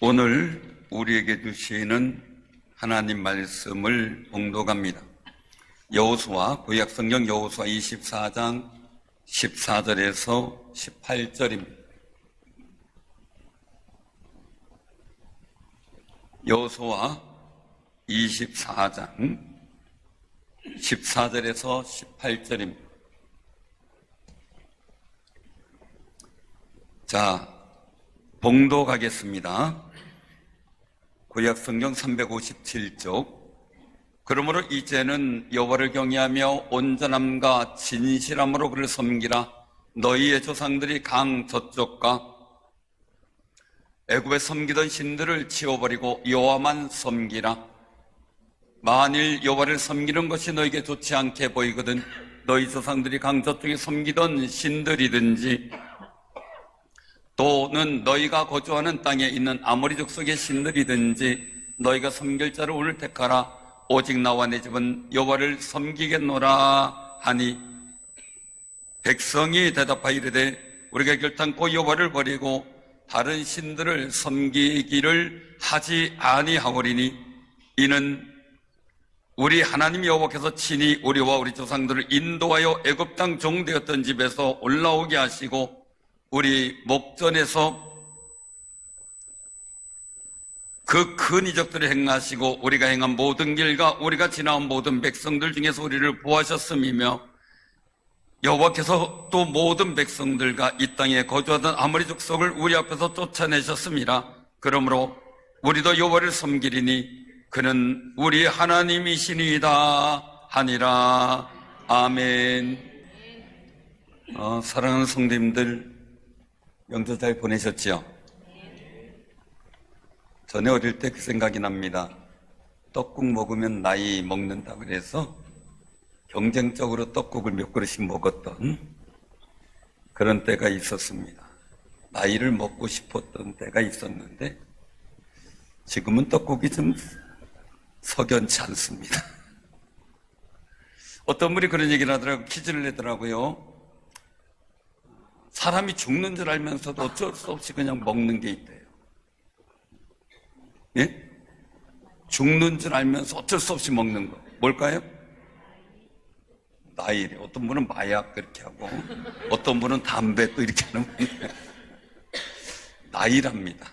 오늘 우리에게 주시는 하나님 말씀을 봉독합니다. 여호수아, 구약성경 여호수아 24장 14절에서 18절입니다. 여호수아 24장 14절에서 18절입니다. 자, 봉독하겠습니다. 구약성경 357쪽. 그러므로 이제는 여호와를 경외하며 온전함과 진실함으로 그를 섬기라. 너희의 조상들이 강 저쪽과 애굽에 섬기던 신들을 치워버리고 여호와만 섬기라. 만일 여호와를 섬기는 것이 너에게 좋지 않게 보이거든 너희 조상들이 강 저쪽에 섬기던 신들이든지 또는 너희가 거주하는 땅에 있는 아모리 족속의 신들이든지 너희가 섬길 자를 오늘 택하라. 오직 나와 내 집은 여호와를 섬기겠노라 하니 백성이 대답하여 이르되 우리가 결단코 여호와를 버리고 다른 신들을 섬기기를 하지 아니하오리니 이는 우리 하나님 여호와께서 친히 우리와 우리 조상들을 인도하여 애굽 땅 종되었던 집에서 올라오게 하시고 우리 목전에서 그 큰 이적들을 행하시고 우리가 행한 모든 길과 우리가 지나온 모든 백성들 중에서 우리를 보호하셨음이며 여호와께서 또 모든 백성들과 이 땅에 거주하던 아모리 족속을 우리 앞에서 쫓아내셨습니다. 그러므로 우리도 여호와를 섬기리니 그는 우리 하나님이시니이다 하니라. 아멘. 사랑하는 성도님들, 명절 잘 보내셨죠? 전에 어릴 때 그 생각이 납니다. 떡국 먹으면 나이 먹는다 그래서 경쟁적으로 떡국을 몇 그릇씩 먹었던 그런 때가 있었습니다. 나이를 먹고 싶었던 때가 있었는데 지금은 떡국이 좀 석연치 않습니다. 어떤 분이 그런 얘기를 하더라고요. 퀴즈를 내더라고요. 사람이 죽는 줄 알면서도 어쩔 수 없이 그냥 먹는 게 있대요. 예? 죽는 줄 알면서 어쩔 수 없이 먹는 거. 뭘까요? 나이래. 어떤 분은 마약 그렇게 하고, 어떤 분은 담배 또 이렇게 하는 분이에요. 나이랍니다.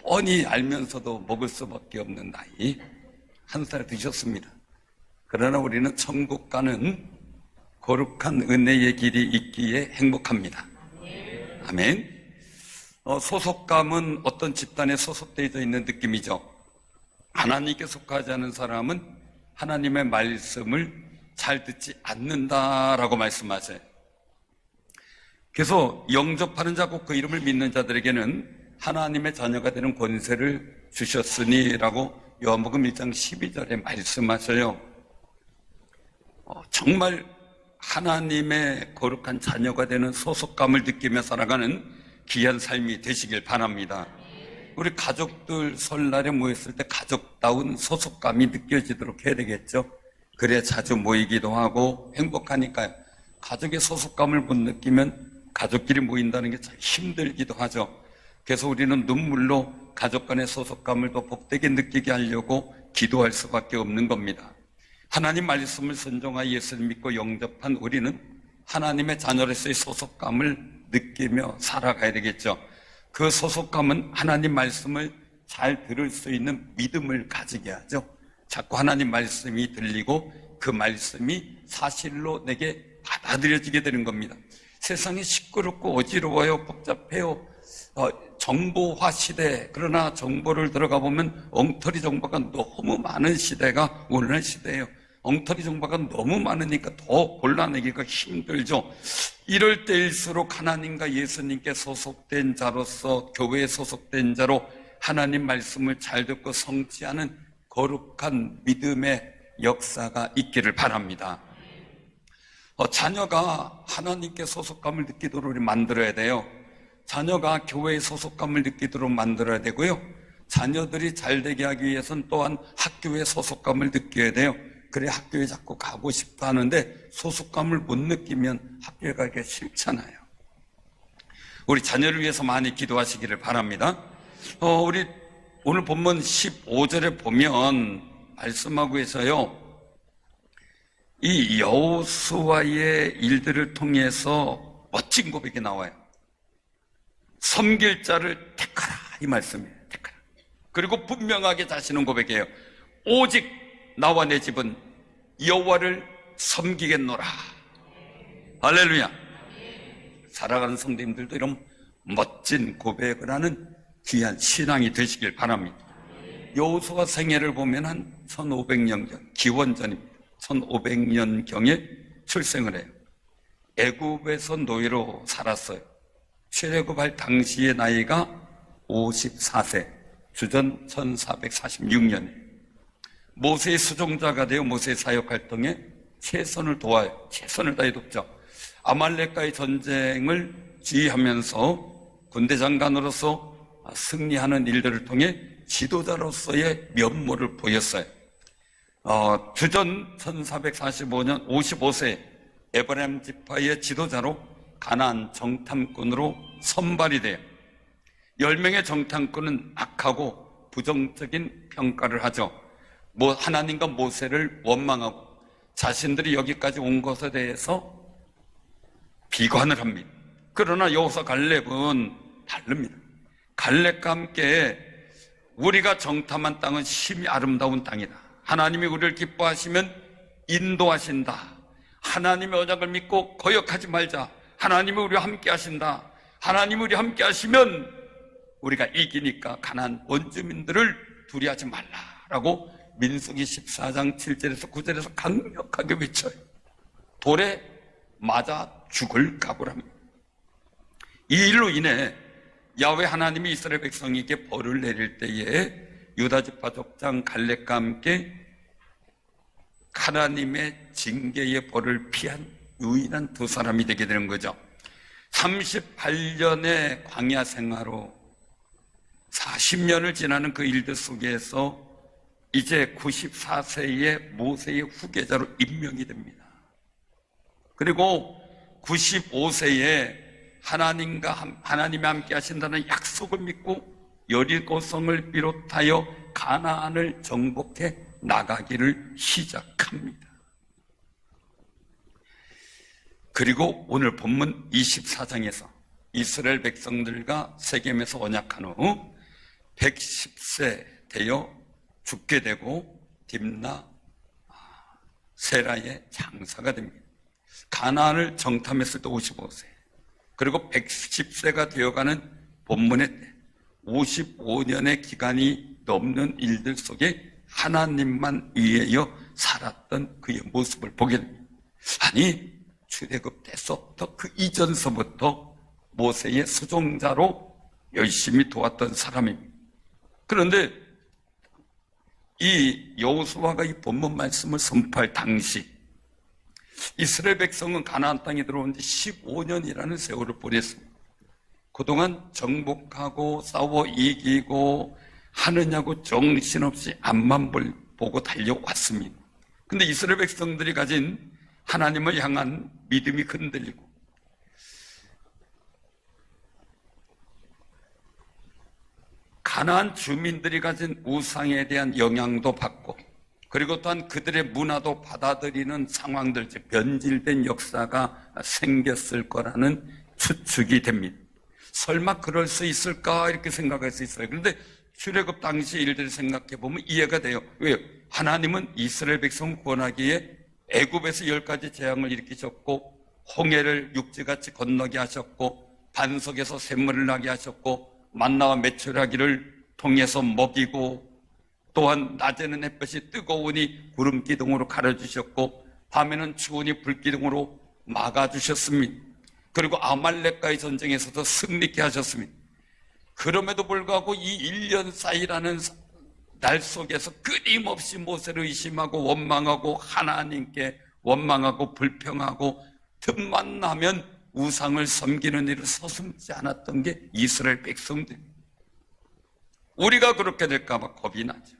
뻔히 알면서도 먹을 수밖에 없는 나이. 한 살 드셨습니다. 그러나 우리는 천국 가는 거룩한 은혜의 길이 있기에 행복합니다. 아멘. 소속감은 어떤 집단에 소속되어 있는 느낌이죠. 하나님께 속하지 않은 사람은 하나님의 말씀을 잘 듣지 않는다라고 말씀하세요. 그래서 영접하는 자 곧 그 이름을 믿는 자들에게는 하나님의 자녀가 되는 권세를 주셨으니라고 요한복음 1장 12절에 말씀하셔요. 정말 하나님의 거룩한 자녀가 되는 소속감을 느끼며 살아가는 귀한 삶이 되시길 바랍니다. 우리 가족들 설날에 모였을 때 가족다운 소속감이 느껴지도록 해야 되겠죠. 그래야 자주 모이기도 하고 행복하니까요. 가족의 소속감을 못 느끼면 가족끼리 모인다는 게 참 힘들기도 하죠. 그래서 우리는 눈물로 가족 간의 소속감을 더 복되게 느끼게 하려고 기도할 수밖에 없는 겁니다. 하나님 말씀을 순종하여 예수를 믿고 영접한 우리는 하나님의 자녀로서의 소속감을 느끼며 살아가야 되겠죠. 그 소속감은 하나님 말씀을 잘 들을 수 있는 믿음을 가지게 하죠. 자꾸 하나님 말씀이 들리고 그 말씀이 사실로 내게 받아들여지게 되는 겁니다. 세상이 시끄럽고 어지러워요. 복잡해요. 정보화 시대. 그러나 정보를 들어가 보면 엉터리 정보가 너무 많은 시대가 오늘날 시대예요. 엉터리 정보가 너무 많으니까 더 골라내기가 힘들죠. 이럴 때일수록 하나님과 예수님께 소속된 자로서 교회에 소속된 자로 하나님 말씀을 잘 듣고 성취하는 거룩한 믿음의 역사가 있기를 바랍니다. 자녀가 하나님께 소속감을 느끼도록 우리 만들어야 돼요. 자녀가 교회에 소속감을 느끼도록 만들어야 되고요. 자녀들이 잘 되게 하기 위해서는 또한 학교에 소속감을 느껴야 돼요. 그래 학교에 자꾸 가고 싶다 하는데 소속감을 못 느끼면 학교에 가기가 싫잖아요. 우리 자녀를 위해서 많이 기도하시기를 바랍니다. 우리 오늘 본문 15절에 보면 말씀하고 있어요. 이 여호수아의 일들을 통해서 멋진 고백이 나와요. 섬길 자를 택하라, 이 말씀이에요. 택하라. 그리고 분명하게 자신은 고백해요. 오직 나와 내 집은 여호와를 섬기겠노라. 할렐루야. 살아가는 성도님들도 이런 멋진 고백을 하는 귀한 신앙이 되시길 바랍니다. 여호수아 생애를 보면 한 1500년 전, 기원전입니다. 1500년경에 출생을 해요. 애굽에서 노예로 살았어요. 출애굽할 당시의 나이가 54세, 주전 1446년에 모세의 수종자가 되어 모세의 사역활동에 최선을 도와요. 최선을 다해 돕죠. 아말렉과의 전쟁을 지휘하면서 군대 장관으로서 승리하는 일들을 통해 지도자로서의 면모를 보였어요. 주전 1445년 55세 에브라임 지파의 지도자로 가나안 정탐꾼으로 선발이 돼요. 10명의 정탐꾼은 악하고 부정적인 평가를 하죠. 하나님과 모세를 원망하고 자신들이 여기까지 온 것에 대해서 비관을 합니다. 그러나 여호수아 갈렙은 다릅니다. 갈렙과 함께 우리가 정탐한 땅은 심히 아름다운 땅이다. 하나님이 우리를 기뻐하시면 인도하신다. 하나님의 언약을 믿고 거역하지 말자. 하나님이 우리와 함께 하신다. 하나님이 우리와 함께 하시면 우리가 이기니까 가나안 원주민들을 두려워하지 말라라고 민수기 14장 7절에서 9절에서 강력하게 외쳐요. 돌에 맞아 죽을 각오를 합니다. 이 일로 인해 야훼 하나님이 이스라엘 백성에게 벌을 내릴 때에 유다지파 족장 갈렙과 함께 하나님의 징계의 벌을 피한 유일한 두 사람이 되게 되는 거죠. 38년의 광야 생활 후 40년을 지나는 그 일들 속에서 이제 94세의 모세의 후계자로 임명이 됩니다. 그리고 95세에 하나님이 함께 하신다는 약속을 믿고 여리고성을 비롯하여 가나안을 정복해 나가기를 시작합니다. 그리고 오늘 본문 24장에서 이스라엘 백성들과 세겜에서 언약한 후 110세 되어 죽게 되고 딥나 세라의 장사가 됩니다. 가나안을 정탐했을 때 55세, 그리고 110세가 되어가는 본문의 때 55년의 기간이 넘는 일들 속에 하나님만 위하여 살았던 그의 모습을 보게 됩니다. 아니, 출애굽 때서부터 그 이전서부터 모세의 수종자로 열심히 도왔던 사람입니다. 그런데 이 여호수아가 이 본문 말씀을 선포할 당시 이스라엘 백성은 가나안 땅에 들어온 지 15년이라는 세월을 보냈습니다. 그동안 정복하고 싸워 이기고 하느냐고 정신없이 앞만 보고 달려왔습니다. 근데 이스라엘 백성들이 가진 하나님을 향한 믿음이 흔들리고 가나안 주민들이 가진 우상에 대한 영향도 받고, 그리고 또한 그들의 문화도 받아들이는 상황들, 즉 변질된 역사가 생겼을 거라는 추측이 됩니다. 설마 그럴 수 있을까 이렇게 생각할 수 있어요. 그런데 출애굽 당시 일들을 생각해 보면 이해가 돼요. 왜요? 하나님은 이스라엘 백성을 구원하기에 애굽에서 10가지 재앙을 일으키셨고, 홍해를 육지같이 건너게 하셨고, 반석에서 샘물을 나게 하셨고, 만나와 메추라기를 통해서 먹이고, 또한 낮에는 햇볕이 뜨거우니 구름 기둥으로 가려주셨고, 밤에는 추우니 불 기둥으로 막아주셨습니다. 그리고 아말렉과의 전쟁에서도 승리케 하셨습니다. 그럼에도 불구하고 이 1년 사이라는 날 속에서 끊임없이 모세를 의심하고 원망하고 하나님께 원망하고 불평하고, 틈만 나면 우상을 섬기는 일을 서슴지 않았던 게 이스라엘 백성들. 우리가 그렇게 될까 봐 겁이 나죠.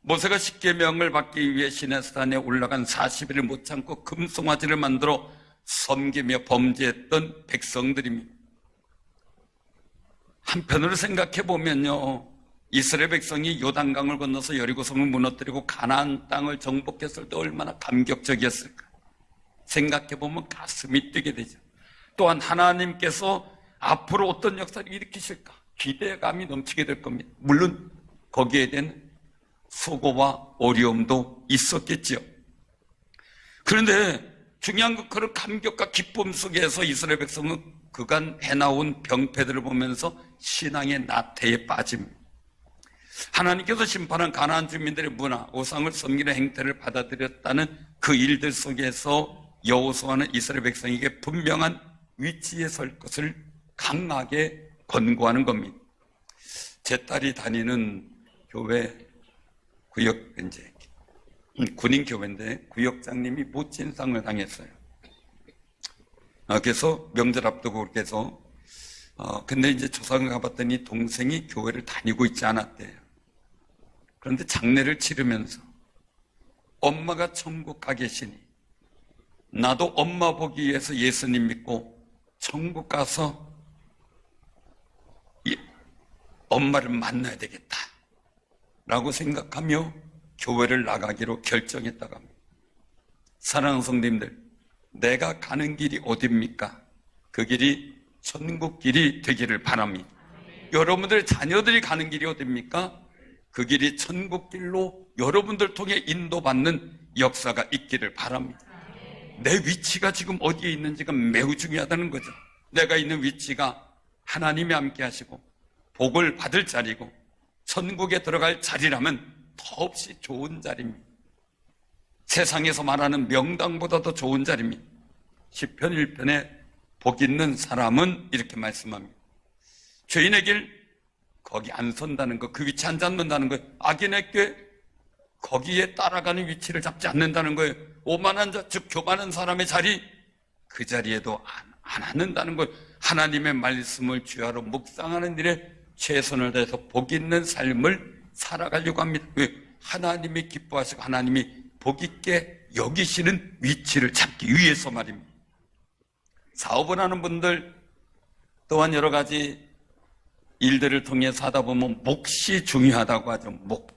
모세가 십계명을 받기 위해 시내산에 올라간 40일을 못 참고 금송아지를 만들어 섬기며 범죄했던 백성들입니다. 한편으로 생각해 보면요, 이스라엘 백성이 요단강을 건너서 여리고성을 무너뜨리고 가나안 땅을 정복했을 때 얼마나 감격적이었을까 생각해 보면 가슴이 뛰게 되죠. 또한 하나님께서 앞으로 어떤 역사를 일으키실까 기대감이 넘치게 될 겁니다. 물론 거기에 대한 수고와 어려움도 있었겠지요. 그런데 중요한 건 그런 감격과 기쁨 속에서 이스라엘 백성은 그간 해나온 병폐들을 보면서 신앙의 나태에 빠집니다. 하나님께서 심판한 가나안 주민들의 문화, 우상을 섬기는 행태를 받아들였다는 그 일들 속에서 여호수아는 이스라엘 백성에게 분명한 위치에 설 것을 강하게 권고하는 겁니다. 제 딸이 다니는 교회 구역 이제 군인 교회인데 구역장님이 멋진 상을 당했어요. 그래서 명절 앞두고 그렇게 해서 근데 이제 조상을 가봤더니 동생이 교회를 다니고 있지 않았대요. 그런데 장례를 치르면서 엄마가 천국 가 계시니 나도 엄마 보기 위해서 예수님 믿고 천국 가서 엄마를 만나야 되겠다 라고 생각하며 교회를 나가기로 결정했다고 합니다. 사랑하는 성도님들, 내가 가는 길이 어딥니까? 그 길이 천국 길이 되기를 바랍니다. 여러분들의 자녀들이 가는 길이 어딥니까? 그 길이 천국 길로 여러분들 통해 인도받는 역사가 있기를 바랍니다. 내 위치가 지금 어디에 있는지가 매우 중요하다는 거죠. 내가 있는 위치가 하나님이 함께 하시고 복을 받을 자리고 천국에 들어갈 자리라면 더없이 좋은 자리입니다. 세상에서 말하는 명당보다도 좋은 자리입니다. 시편 1편에 복 있는 사람은 이렇게 말씀합니다. 죄인의 길 거기 안 선다는 거, 그 위치 안 잡는다는 거예요. 악인의 꾀 거기에 따라가는 위치를 잡지 않는다는 거예요. 오만한 자, 즉 교만한 사람의 자리 그 자리에도 안 앉는다는 거예요. 하나님의 말씀을 주야로 묵상하는 일에 최선을 다해서 복 있는 삶을 살아가려고 합니다. 왜? 하나님이 기뻐하시고 하나님이 복 있게 여기시는 위치를 잡기 위해서 말입니다. 사업을 하는 분들 또한 여러 가지 일들을 통해서 하다 보면 몫이 중요하다고 하죠. 목,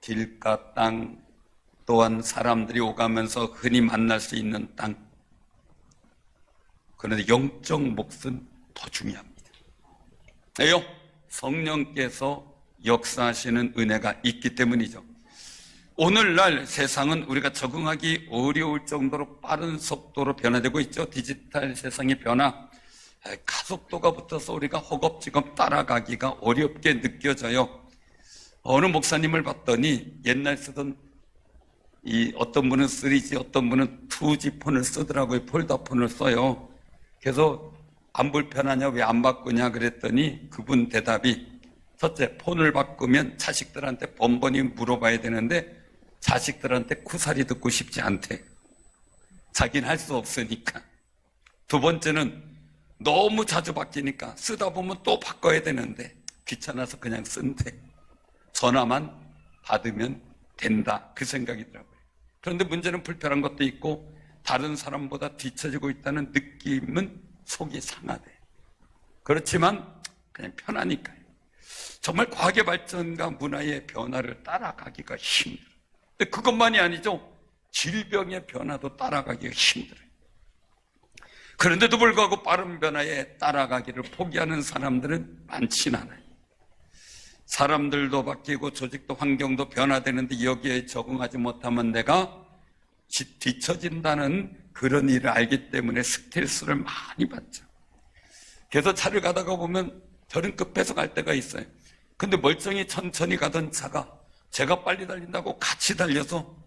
길가 땅, 또한 사람들이 오가면서 흔히 만날 수 있는 땅. 그런데 영적 몫은 더 중요합니다. 왜요? 성령께서 역사하시는 은혜가 있기 때문이죠. 오늘날 세상은 우리가 적응하기 어려울 정도로 빠른 속도로 변화되고 있죠. 디지털 세상의 변화, 가속도가 붙어서 우리가 허겁지겁 따라가기가 어렵게 느껴져요. 어느 목사님을 봤더니 옛날 쓰던 어떤 분은 3G, 어떤 분은 2G 폰을 쓰더라고요. 폴더폰을 써요. 그래서 안 불편하냐, 왜 안 바꾸냐 그랬더니 그분 대답이, 첫째, 폰을 바꾸면 자식들한테 번번이 물어봐야 되는데 자식들한테 쿠사리 듣고 싶지 않대. 자기는 할 수 없으니까. 두 번째는 너무 자주 바뀌니까 쓰다 보면 또 바꿔야 되는데 귀찮아서 그냥 쓴대. 전화만 받으면 된다, 그 생각이더라고요. 그런데 문제는 불편한 것도 있고 다른 사람보다 뒤처지고 있다는 느낌은 속이 상하대. 그렇지만 그냥 편하니까요. 정말 과학의 발전과 문화의 변화를 따라가기가 힘들어요. 근데 그것만이 아니죠. 질병의 변화도 따라가기가 힘들어요. 그런데도 불구하고 빠른 변화에 따라가기를 포기하는 사람들은 많지는 않아요. 사람들도 바뀌고 조직도 환경도 변화되는데 여기에 적응하지 못하면 내가 뒤처진다는 그런 일을 알기 때문에 스트레스를 많이 받죠. 그래서 차를 가다가 보면 저는 급해서 갈 때가 있어요. 근데 멀쩡히 천천히 가던 차가 제가 빨리 달린다고 같이 달려서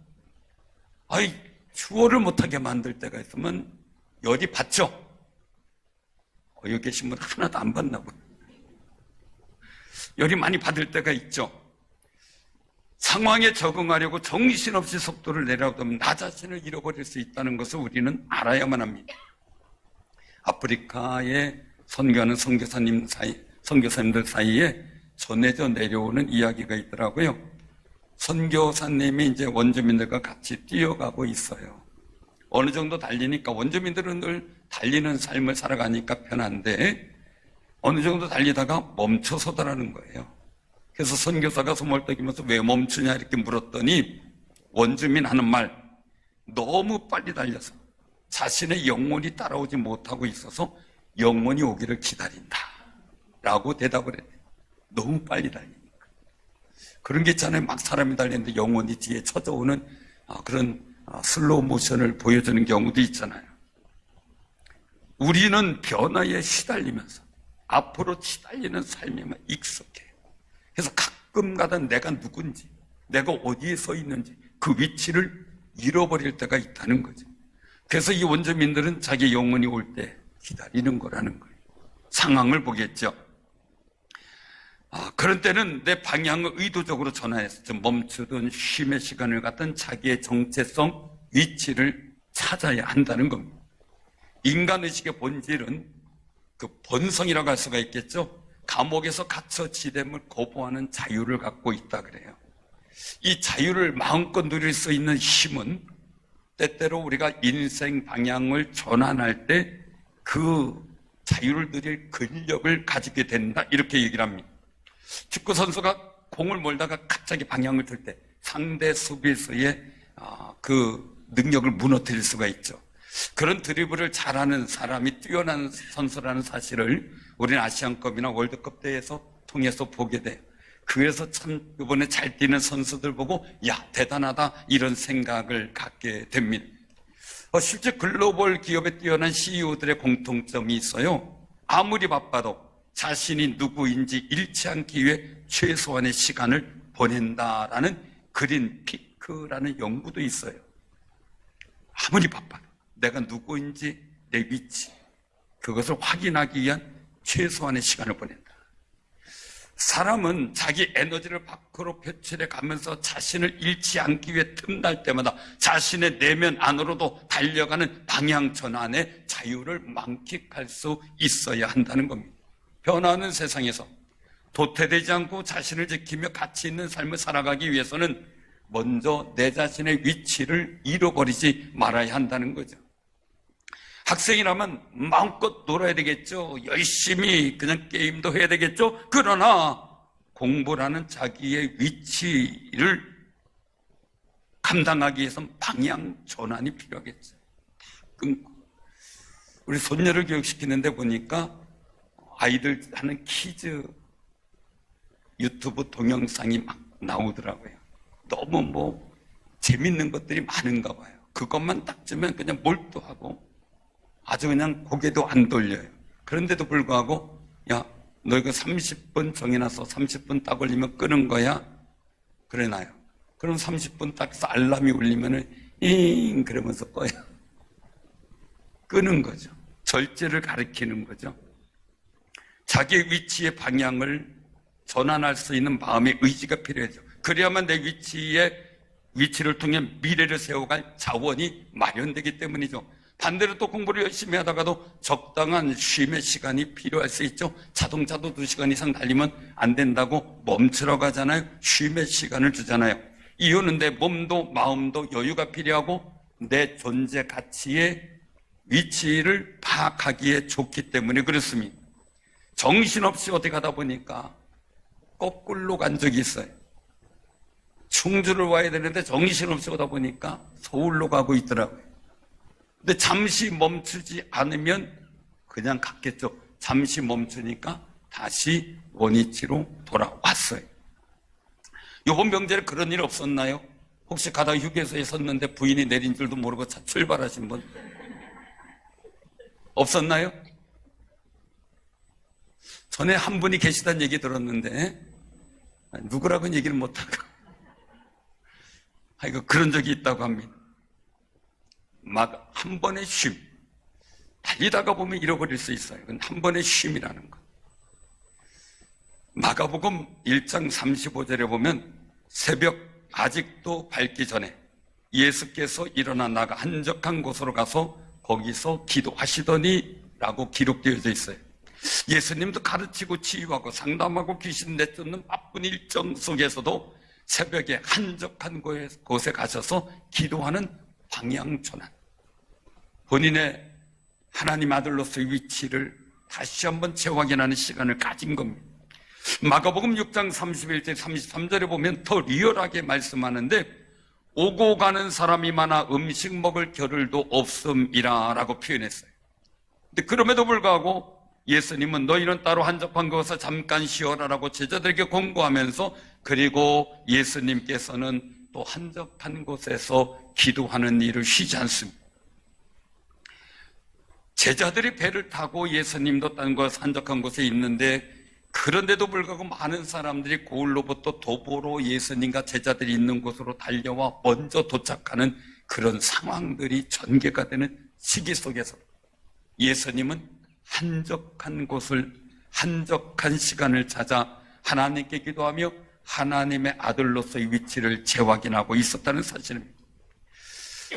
추월을 못하게 만들 때가 있으면 열이 받죠. 여기 계신 분 하나도 안 받나 보요. 열이 많이 받을 때가 있죠. 상황에 적응하려고 정신없이 속도를 내려가면 나 자신을 잃어버릴 수 있다는 것을 우리는 알아야만 합니다. 아프리카에 선교하는 선교사님들 사이에 전해져 내려오는 이야기가 있더라고요. 선교사님이 이제 원주민들과 같이 뛰어가고 있어요. 어느 정도 달리니까 원주민들은 늘 달리는 삶을 살아가니까 편한데 어느 정도 달리다가 멈춰서더라는 거예요. 그래서 선교사가 소몰떡이면서 왜 멈추냐 이렇게 물었더니 원주민 하는 말, 너무 빨리 달려서 자신의 영혼이 따라오지 못하고 있어서 영혼이 오기를 기다린다 라고 대답을 했대요. 너무 빨리 달리니까. 그런 게 있잖아요. 막 사람이 달리는데 영혼이 뒤에 쳐져오는 그런 슬로우 모션을 보여주는 경우도 있잖아요. 우리는 변화에 시달리면서 앞으로 시달리는 삶에만 익숙해요. 그래서 가끔가다 내가 누군지, 내가 어디에 서 있는지 그 위치를 잃어버릴 때가 있다는 거죠. 그래서 이 원주민들은 자기 영혼이 올 때 기다리는 거라는 거예요. 상황을 보겠죠. 그런 때는 내 방향을 의도적으로 전환해서 좀 멈추든 쉼의 시간을 갖든 자기의 정체성, 위치를 찾아야 한다는 겁니다. 인간의식의 본질은 그 본성이라고 할 수가 있겠죠. 감옥에서 갇혀 지냄을 거부하는 자유를 갖고 있다 그래요. 이 자유를 마음껏 누릴 수 있는 힘은 때때로 우리가 인생 방향을 전환할 때 그 자유를 누릴 근력을 가지게 된다 이렇게 얘기를 합니다. 축구 선수가 공을 몰다가 갑자기 방향을 틀 때 상대 수비수의 그 능력을 무너뜨릴 수가 있죠. 그런 드리블을 잘하는 사람이 뛰어난 선수라는 사실을 우리는 아시안컵이나 월드컵 대회에서 통해서 보게 돼요. 그래서 참 이번에 잘 뛰는 선수들 보고 야 대단하다 이런 생각을 갖게 됩니다. 실제 글로벌 기업에 뛰어난 CEO들의 공통점이 있어요. 아무리 바빠도 자신이 누구인지 잃지 않기 위해 최소한의 시간을 보낸다라는 그린 피크라는 연구도 있어요. 아무리 바빠도 내가 누구인지 내 위치, 그것을 확인하기 위한 최소한의 시간을 보낸다. 사람은 자기 에너지를 밖으로 표출해 가면서 자신을 잃지 않기 위해 틈날 때마다 자신의 내면 안으로도 달려가는 방향 전환의 자유를 만끽할 수 있어야 한다는 겁니다. 변화하는 세상에서 도태되지 않고 자신을 지키며 가치 있는 삶을 살아가기 위해서는 먼저 내 자신의 위치를 잃어버리지 말아야 한다는 거죠. 학생이라면 마음껏 놀아야 되겠죠. 열심히 그냥 게임도 해야 되겠죠. 그러나 공부라는 자기의 위치를 감당하기 위해서는 방향 전환이 필요하겠죠. 끊고. 우리 손녀를 교육시키는데 보니까 아이들 하는 퀴즈 유튜브 동영상이 막 나오더라고요. 너무 재밌는 것들이 많은가 봐요. 그것만 딱 주면 그냥 몰두하고 아주 그냥 고개도 안 돌려요. 그런데도 불구하고 야, 너 이거 30분 정해놔서 30분 딱 올리면 끄는 거야? 그래놔요. 그럼 30분 딱 해서 알람이 울리면은 잉 그러면서 꺼요. 끄는 거죠. 절제를 가리키는 거죠. 자기의 위치의 방향을 전환할 수 있는 마음의 의지가 필요하죠. 그래야만 내 위치를 통해 미래를 세워갈 자원이 마련되기 때문이죠. 반대로 또 공부를 열심히 하다가도 적당한 쉼의 시간이 필요할 수 있죠. 자동차도 2시간 이상 달리면 안 된다고 멈추라고 하잖아요. 쉼의 시간을 주잖아요. 이유는 내 몸도 마음도 여유가 필요하고 내 존재 가치의 위치를 파악하기에 좋기 때문에 그렇습니다. 정신없이 어디 가다 보니까 거꾸로 간 적이 있어요. 충주를 와야 되는데 정신없이 오다 보니까 서울로 가고 있더라고요. 근데 잠시 멈추지 않으면 그냥 갔겠죠. 잠시 멈추니까 다시 원위치로 돌아왔어요. 이번 명절에 그런 일 없었나요? 혹시 가다 휴게소에 섰는데 부인이 내린 줄도 모르고 차 출발하신 분? 없었나요? 전에 한 분이 계시다는 얘기 들었는데 누구라고는 얘기를 못하고 그런 적이 있다고 합니다. 막 한 번의 쉼, 달리다가 보면 잃어버릴 수 있어요. 그건 한 번의 쉼이라는 것. 마가복음 1장 35절에 보면 새벽 아직도 밝기 전에 예수께서 일어나 나가 한적한 곳으로 가서 거기서 기도하시더니 라고 기록되어져 있어요. 예수님도 가르치고 치유하고 상담하고 귀신 내쫓는 바쁜 일정 속에서도 새벽에 한적한 곳에 가셔서 기도하는 방향 전환, 본인의 하나님 아들로서의 위치를 다시 한번 재확인하는 시간을 가진 겁니다. 마가복음 6장 31절 33절에 보면 더 리얼하게 말씀하는데 오고 가는 사람이 많아 음식 먹을 겨를도 없음이라 라고 표현했어요. 근데 그럼에도 불구하고 예수님은 너희는 따로 한적한 곳에서 잠깐 쉬어라 라고 제자들에게 권고하면서, 그리고 예수님께서는 또 한적한 곳에서 기도하는 일을 쉬지 않습니다. 제자들이 배를 타고 예수님도 딴 곳 한적한 곳에 있는데, 그런데도 불구하고 많은 사람들이 고을로부터 도보로 예수님과 제자들이 있는 곳으로 달려와 먼저 도착하는 그런 상황들이 전개가 되는 시기 속에서 예수님은 한적한 곳을, 한적한 시간을 찾아 하나님께 기도하며 하나님의 아들로서의 위치를 재확인하고 있었다는 사실입니다.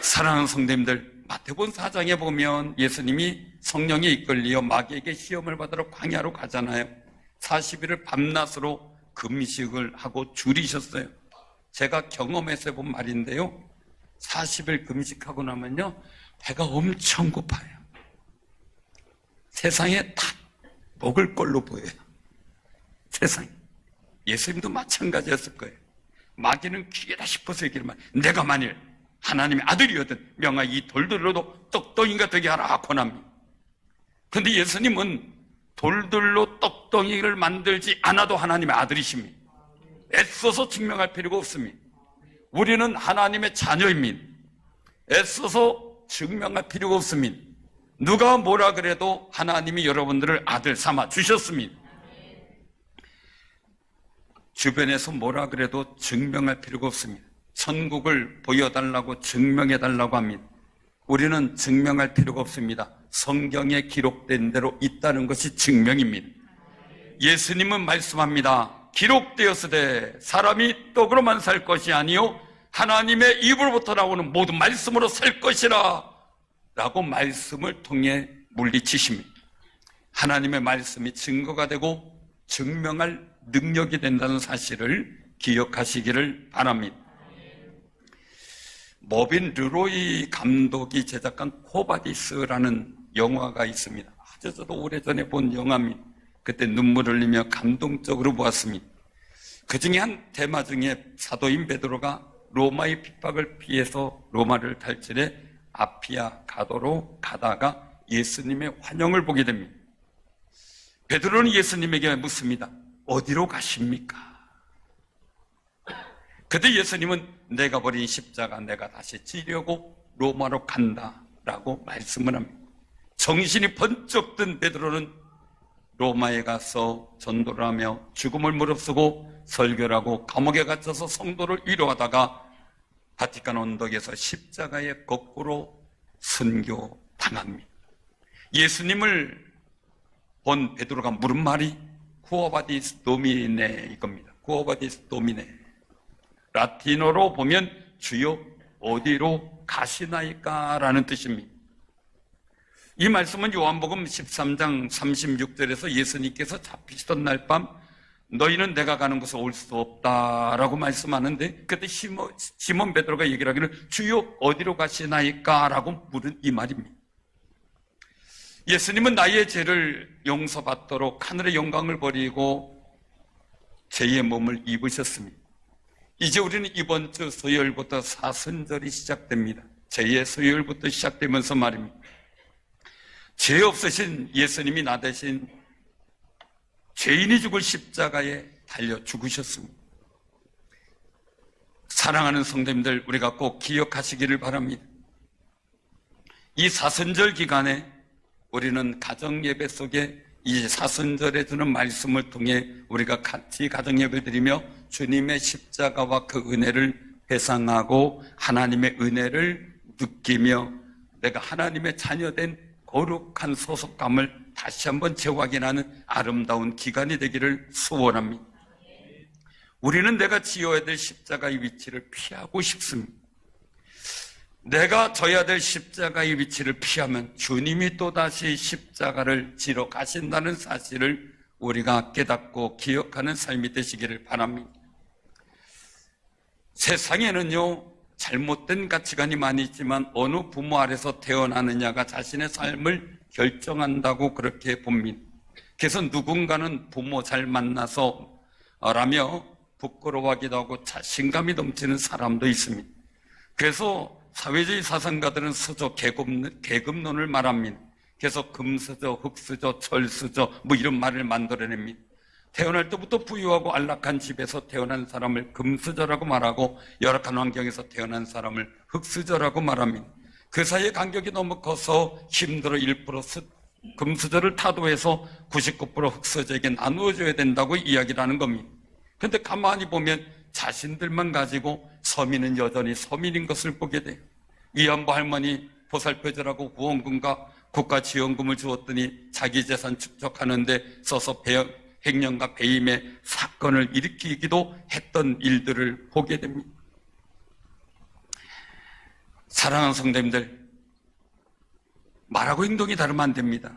사랑하는 성도님들, 마태복음 4장에 보면 예수님이 성령에 이끌려 마귀에게 시험을 받으러 광야로 가잖아요. 40일을 밤낮으로 금식을 하고 줄이셨어요. 제가 경험해서 본 말인데요, 40일 금식하고 나면요 배가 엄청 고파요. 세상에 다 먹을 걸로 보여요. 세상에. 예수님도 마찬가지였을 거예요. 마귀는 기회다 싶어서 얘기를 말, 내가 만일 하나님의 아들이거든 명하 이 돌들로도 떡덩이가 되게 하라 권합니다. 그런데 예수님은 돌들로 떡덩이를 만들지 않아도 하나님의 아들이십니다. 애써서 증명할 필요가 없습니다. 우리는 하나님의 자녀입니다. 애써서 증명할 필요가 없습니다. 누가 뭐라 그래도 하나님이 여러분들을 아들 삼아 주셨습니다. 주변에서 뭐라 그래도 증명할 필요가 없습니다. 천국을 보여달라고 증명해달라고 합니다. 우리는 증명할 필요가 없습니다. 성경에 기록된 대로 있다는 것이 증명입니다. 예수님은 말씀합니다. 기록되었으되 사람이 떡으로만 살 것이 아니요 하나님의 입으로부터 나오는 모든 말씀으로 살 것이라 라고 말씀을 통해 물리치십니다. 하나님의 말씀이 증거가 되고 증명할 능력이 된다는 사실을 기억하시기를 바랍니다. 머빈 르로이 감독이 제작한 코바디스라는 영화가 있습니다. 아주 저도 오래전에 본 영화입니다. 그때 눈물 흘리며 감동적으로 보았습니다. 그 중에 한 테마 중에 사도인 베드로가 로마의 핍박을 피해서 로마를 탈출해 아피아 가도로 가다가 예수님의 환영을 보게 됩니다. 베드로는 예수님에게 묻습니다. 어디로 가십니까? 그때 예수님은 내가 버린 십자가 내가 다시 지려고 로마로 간다라고 말씀을 합니다. 정신이 번쩍 든 베드로는 로마에 가서 전도를 하며 죽음을 무릅쓰고 설교를 하고 감옥에 갇혀서 성도를 위로하다가 바티칸 언덕에서 십자가에 거꾸로 순교당합니다. 예수님을 본 베드로가 물은 말이 쿠어바디스 도미네 이겁니다. 쿠어바디스 도미네. 라틴어로 보면 주여 어디로 가시나이까 라는 뜻입니다. 이 말씀은 요한복음 13장 36절에서 예수님께서 잡히시던 날 밤 너희는 내가 가는 곳에 올 수 없다라고 말씀하는데, 그때 시몬 베드로가 얘기를 하기를 주여 어디로 가시나이까 라고 물은 이 말입니다. 예수님은 나의 죄를 용서받도록 하늘의 영광을 버리고 죄의 몸을 입으셨습니다. 이제 우리는 이번 주 수요일부터 사순절이 시작됩니다. 죄의 수요일부터 시작되면서 말입니다. 죄 없으신 예수님이 나 대신 죄인이 죽을 십자가에 달려 죽으셨습니다. 사랑하는 성도님들, 우리가 꼭 기억하시기를 바랍니다. 이 사순절 기간에 우리는 가정예배 속에 이 사순절에 주는 말씀을 통해 우리가 같이 가정예배를 드리며 주님의 십자가와 그 은혜를 회상하고 하나님의 은혜를 느끼며 내가 하나님의 자녀된 거룩한 소속감을 다시 한번 재확인하는 아름다운 기간이 되기를 소원합니다. 우리는 내가 지어야 될 십자가의 위치를 피하고 싶습니다. 내가 져야 될 십자가의 위치를 피하면 주님이 또다시 십자가를 지러 가신다는 사실을 우리가 깨닫고 기억하는 삶이 되시기를 바랍니다. 세상에는요, 잘못된 가치관이 많이 있지만 어느 부모 아래서 태어나느냐가 자신의 삶을 결정한다고 그렇게 봅니다. 그래서 누군가는 부모 잘 만나서 라며 부끄러워하기도 하고 자신감이 넘치는 사람도 있습니다. 그래서 사회주의 사상가들은 서저 계급론을 말합니다. 그래서 금수저, 흙수저, 철수저 뭐 이런 말을 만들어냅니다. 태어날 때부터 부유하고 안락한 집에서 태어난 사람을 금수저라고 말하고 열악한 환경에서 태어난 사람을 흙수저라고 말합니다. 그 사이의 간격이 너무 커서 힘들어 1% 금수저를 타도해서 99% 흙수저에게 나누어줘야 된다고 이야기를 하는 겁니다. 그런데 가만히 보면 자신들만 가지고 서민은 여전히 서민인 것을 보게 돼요. 위안부 할머니 보살펴주라고 후원금과 국가지원금을 주었더니 자기 재산 축적하는데 써서 횡령과 배임의 사건을 일으키기도 했던 일들을 보게 됩니다. 사랑하는 성도님들, 말하고 행동이 다르면 안 됩니다.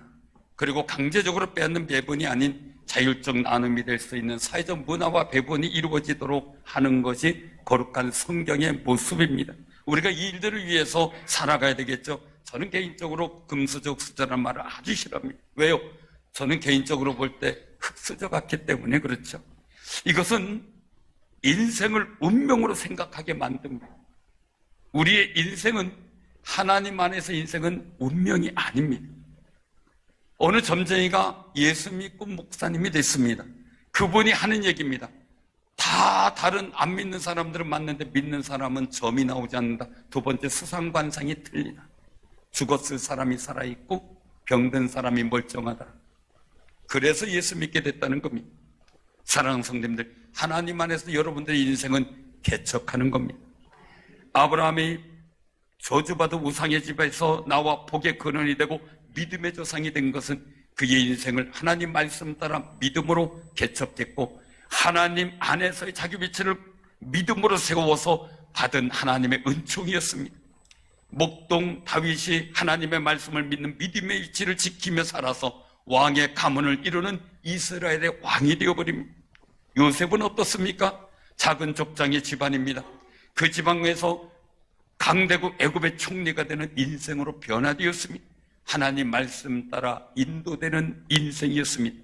그리고 강제적으로 빼앗는 배분이 아닌 자율적 나눔이 될 수 있는 사회적 문화와 배분이 이루어지도록 하는 것이 거룩한 성경의 모습입니다. 우리가 이 일들을 위해서 살아가야 되겠죠. 저는 개인적으로 금수저, 흙수저라는 말을 아주 싫어합니다. 왜요? 저는 개인적으로 볼 때 흙수저 같기 때문에 그렇죠. 이것은 인생을 운명으로 생각하게 만듭니다. 우리의 인생은 하나님 안에서 인생은 운명이 아닙니다. 어느 점쟁이가 예수 믿고 목사님이 됐습니다. 그분이 하는 얘기입니다. 다 다른 안 믿는 사람들은 맞는데 믿는 사람은 점이 나오지 않는다. 두 번째, 수상관상이 틀리다. 죽었을 사람이 살아있고 병든 사람이 멀쩡하다. 그래서 예수 믿게 됐다는 겁니다. 사랑하는 성도님들, 하나님 안에서 여러분들의 인생은 개척하는 겁니다. 아브라함이 저주받은 우상의 집에서 나와 복의 근원이 되고 믿음의 조상이 된 것은 그의 인생을 하나님 말씀 따라 믿음으로 개척했고 하나님 안에서의 자기 위치를 믿음으로 세워서 받은 하나님의 은총이었습니다. 목동 다윗이 하나님의 말씀을 믿는 믿음의 위치를 지키며 살아서 왕의 가문을 이루는 이스라엘의 왕이 되어버립니다. 요셉은 어떻습니까? 작은 족장의 집안입니다. 그 지방에서 강대국 애굽의 총리가 되는 인생으로 변화되었습니다. 하나님 말씀 따라 인도되는 인생이었습니다.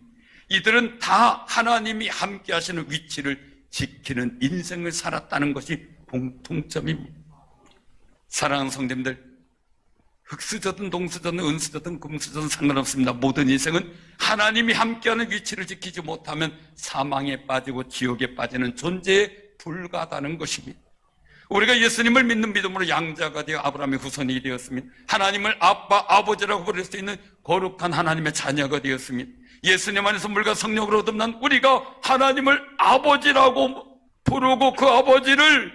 이들은 다 하나님이 함께 하시는 위치를 지키는 인생을 살았다는 것이 공통점입니다. 사랑하는 성도님들, 흙수저든 동수저든 은수저든 금수저든 상관없습니다. 모든 인생은 하나님이 함께하는 위치를 지키지 못하면 사망에 빠지고 지옥에 빠지는 존재에 불과하다는 것입니다. 우리가 예수님을 믿는 믿음으로 양자가 되어 아브라함의 후손이 되었습니다. 하나님을 아빠, 아버지라고 부를 수 있는 거룩한 하나님의 자녀가 되었습니다. 예수님 안에서 물과 성령으로 거듭난 우리가 하나님을 아버지라고 부르고 그 아버지를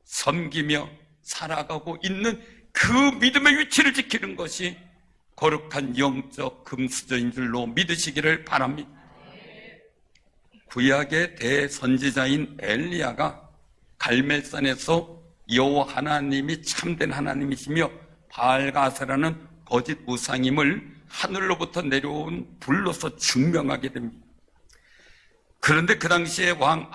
섬기며 살아가고 있는 그 믿음의 위치를 지키는 것이 거룩한 영적 금수저인 줄로 믿으시기를 바랍니다. 구약의 대선지자인 엘리야가 갈멜산에서 여호와 하나님이 참된 하나님이시며 바알가세라는 거짓 우상임을 하늘로부터 내려온 불로서 증명하게 됩니다. 그런데 그 당시에 왕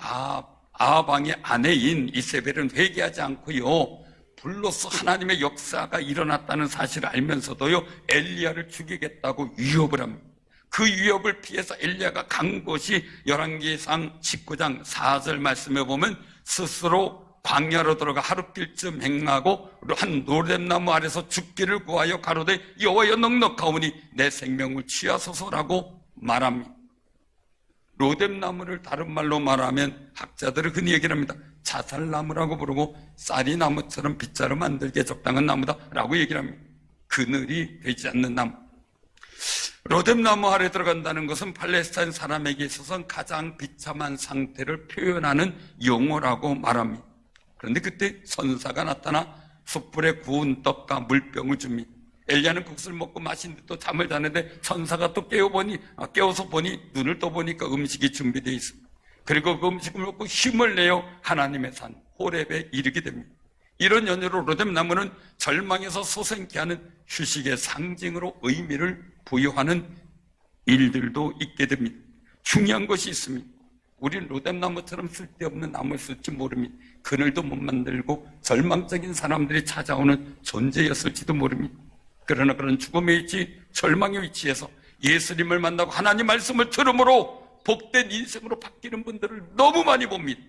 아합왕의 아내인 이세벨은 회개하지 않고요, 불로서 하나님의 역사가 일어났다는 사실을 알면서도요, 엘리야를 죽이겠다고 위협을 합니다. 그 위협을 피해서 엘리야가 간 것이 열왕기상 19장 4절 말씀에 보면 스스로 광야로 들어가 하룻길쯤 행하고 한 노랫나무 아래서 죽기를 구하여 가로되 여호와여 넉넉하오니 내 생명을 취하소서라고 말합니다. 로뎀나무를 다른 말로 말하면 학자들은 흔히 얘기를 합니다. 자살나무라고 부르고 쌀이나무처럼 빗자루 만들기에 적당한 나무다라고 얘기를 합니다. 그늘이 되지 않는 나무. 로뎀나무 아래 들어간다는 것은 팔레스타인 사람에게 있어서는 가장 비참한 상태를 표현하는 용어라고 말합니다. 그런데 그때 선사가 나타나 숯불에 구운 떡과 물병을 줍니다. 엘리야는 국수를 먹고 마신 듯 또 잠을 자는데 선사가 또 깨워서 보니 눈을 떠보니까 음식이 준비되어 있습니다. 그리고 그 음식을 먹고 힘을 내어 하나님의 산 호렙에 이르게 됩니다. 이런 연유로 로뎀나무는 절망에서 소생케 하는 휴식의 상징으로 의미를 부여하는 일들도 있게 됩니다. 중요한 것이 있습니다. 우리는 로뎀나무처럼 쓸데없는 나무를 쓸지 모릅니다. 그늘도 못 만들고 절망적인 사람들이 찾아오는 존재였을지도 모릅니다. 그러나 그런 죽음의 위치, 절망의 위치에서 예수님을 만나고 하나님 말씀을 들음으로 복된 인생으로 바뀌는 분들을 너무 많이 봅니다.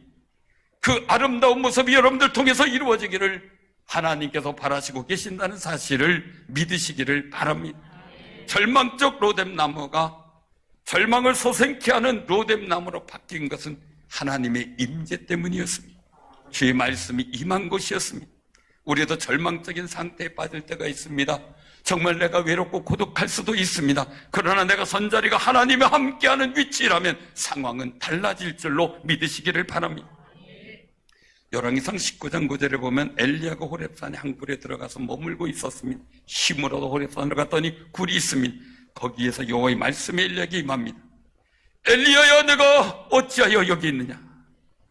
그 아름다운 모습이 여러분들 통해서 이루어지기를 하나님께서 바라시고 계신다는 사실을 믿으시기를 바랍니다. 절망적 로뎀나무가 절망을 소생케 하는 로뎀나무로 바뀐 것은 하나님의 임재 때문이었습니다. 주의 말씀이 임한 것이었습니다. 우리도 절망적인 상태에 빠질 때가 있습니다. 정말 내가 외롭고 고독할 수도 있습니다. 그러나 내가 선자리가 하나님과 함께하는 위치라면 상황은 달라질 줄로 믿으시기를 바랍니다. 열왕기상 19장 9절에 보면 엘리야가 호렙산의 한 굴에 들어가서 머물고 있었습니다. 힘으로도 호렙산으로 갔더니 굴이 있습니다. 거기에서 여호와의 말씀이 엘리야에게 임합니다. 엘리야야, 내가 어찌하여 여기 있느냐?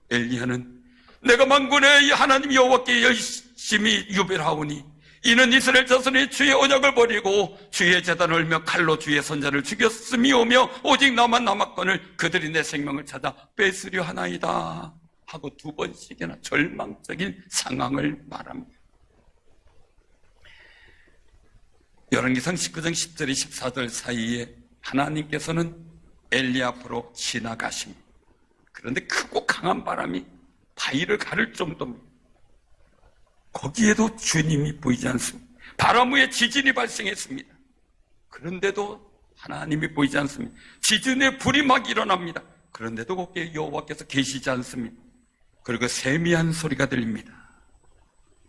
엘리야는 내가 만군의 하나님 여호와께 열심히 유별하오니 이는 이스라엘 자손이 주의 언약을 버리고 주의 제단을 울며 칼로 주의 선자를 죽였음이오며 오직 나만 남았거늘 그들이 내 생명을 찾아 뺏으려 하나이다 하고 2번씩이나 절망적인 상황을 말합니다. 열왕기상 19장 10절에 14절 사이에 하나님께서는 엘리야 앞으로 지나가십니다. 그런데 크고 강한 바람이 바위를 가를 정도입니다. 거기에도 주님이 보이지 않습니다. 바람 후에 지진이 발생했습니다. 그런데도 하나님이 보이지 않습니다. 지진에 불이 막 일어납니다. 그런데도 거기에 여호와께서 계시지 않습니다. 그리고 세미한 소리가 들립니다.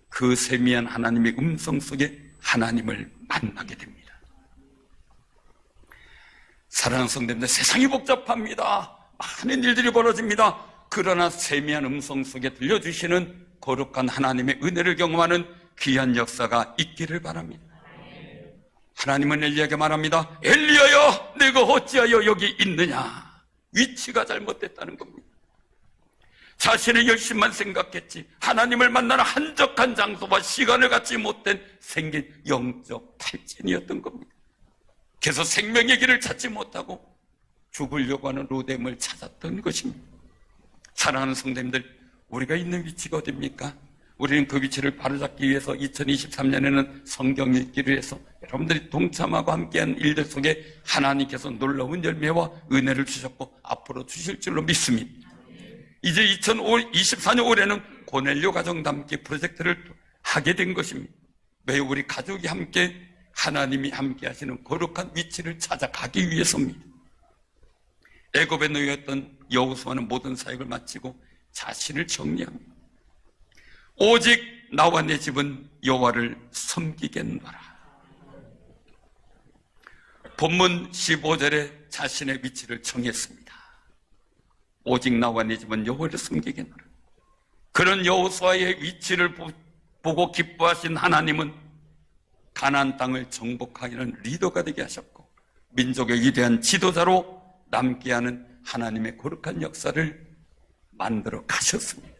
그 세미한 하나님의 음성 속에 하나님을 만나게 됩니다. 사랑하는 성도님들, 세상이 복잡합니다. 많은 일들이 벌어집니다. 그러나 세미한 음성 속에 들려주시는 거룩한 하나님의 은혜를 경험하는 귀한 역사가 있기를 바랍니다. 하나님은 엘리야에게 말합니다. 엘리야야, 내가 어찌하여 여기 있느냐? 위치가 잘못됐다는 겁니다. 자신의 열심만 생각했지 하나님을 만나는 한적한 장소와 시간을 갖지 못한 생긴 영적 탈진이었던 겁니다. 그래서 생명의 길을 찾지 못하고 죽으려고 하는 로뎀을 찾았던 것입니다. 사랑하는 성도님들, 우리가 있는 위치가 어디입니까? 우리는 그 위치를 바로잡기 위해서 2023년에는 성경 읽기를 해서 여러분들이 동참하고 함께한 일들 속에 하나님께서 놀라운 열매와 은혜를 주셨고 앞으로 주실 줄로 믿습니다. 이제 2024년 올해는 고넬료 가정 담기 프로젝트를 하게 된 것입니다. 매우 우리 가족이 함께 하나님이 함께 하시는 거룩한 위치를 찾아가기 위해서입니다. 애굽에 놓였던 여호수아는 모든 사역을 마치고 자신을 정리합니다. 오직 나와 내 집은 여호와를 섬기겠노라. 본문 15절에 자신의 위치를 정했습니다. 오직 나와 내 집은 여호와를 섬기겠노라. 그런 여호수아의 위치를 보고 기뻐하신 하나님은 가나안 땅을 정복하기는 리더가 되게 하셨고 민족의 위대한 지도자로 남게 하는 하나님의 거룩한 역사를 만들어 가셨습니다.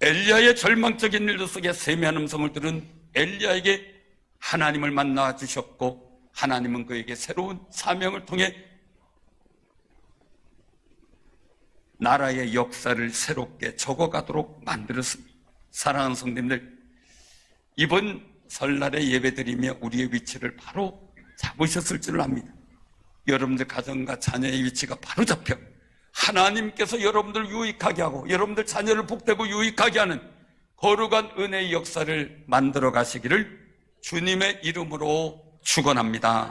엘리야의 절망적인 일들 속에 세미한 음성을 들은 엘리야에게 하나님을 만나 주셨고 하나님은 그에게 새로운 사명을 통해 나라의 역사를 새롭게 적어가도록 만들었습니다. 사랑하는 성도님들, 이번 설날에 예배드리며 우리의 위치를 바로 잡으셨을 줄 압니다. 여러분들 가정과 자녀의 위치가 바로 잡혀 하나님께서 여러분들 유익하게 하고 여러분들 자녀를 복되고 유익하게 하는 거룩한 은혜의 역사를 만들어 가시기를 주님의 이름으로 축원합니다.